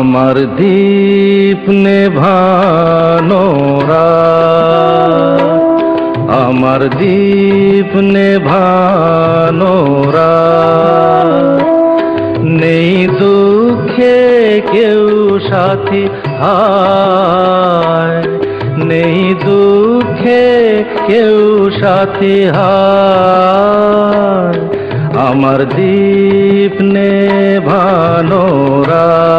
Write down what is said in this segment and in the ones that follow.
আমার দীপ নেভানো রাত, আমার দীপ নেভানো রাত, নেই দুঃখে কেউ সাথী হায়, নেই দুঃখে কেউ সাথী হায়, আমার দীপ নেভানো রাত।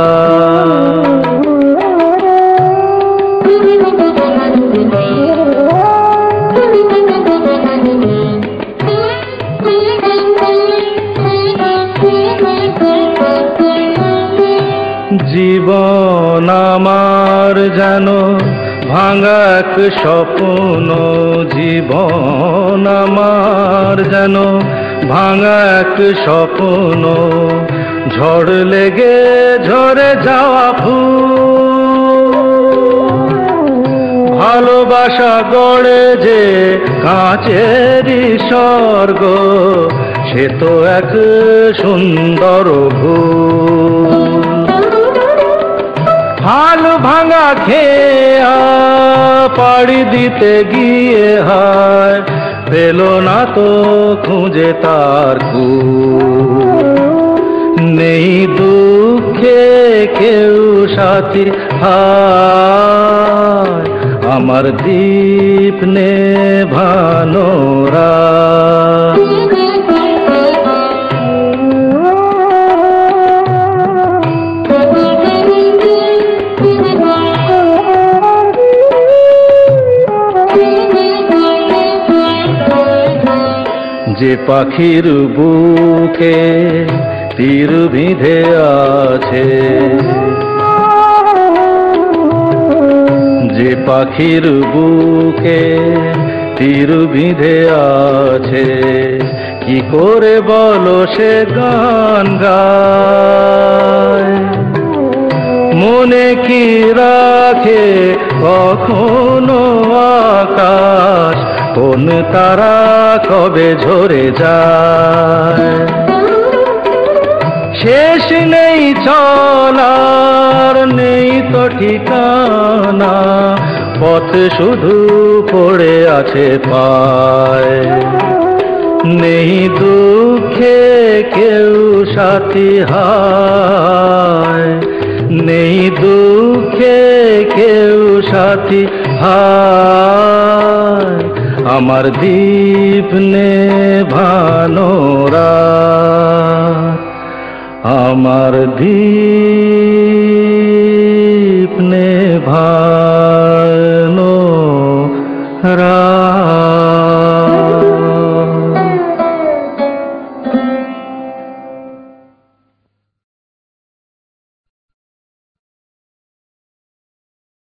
জীবন আমার যেন ভাঙা এক স্বপ্ন, জীবন আমার যেন ভাঙা এক স্বপ্ন, ঝড় লেগে ঝরে যাওয়া ফুল, ভালোবাসা গড়ে যে কাঁচেরই স্বর্গ, সে তো এক সুন্দর ভুল। হাল ভাঙা খেয়া পাড়ি দিতে গিয়ে হায়, পেল না তো খুঁজে তার কুল, নেই দুঃখে কেউ সাথী হায়, আমার দীপ নেভানো রাত। যে পাখির বুকে তীর বিঁধে আছে, যে পাখির বুকে তীর বিঁধে আছে, কি করে বলো সে গান গায়, মনে কি রাখে কখনো আকাশ, কোন তারা কবে ঝরে যায়, শেষ নেই চলার নেই তো ঠিকানা, পথ শুধু পড়ে আছে পায়, নেই দুঃখে কেউ সাথী হায়, নেই দুঃখে কেউ সাথী হায়, আমার দীপ নেভানো রাত, আমার দীপ নেভানো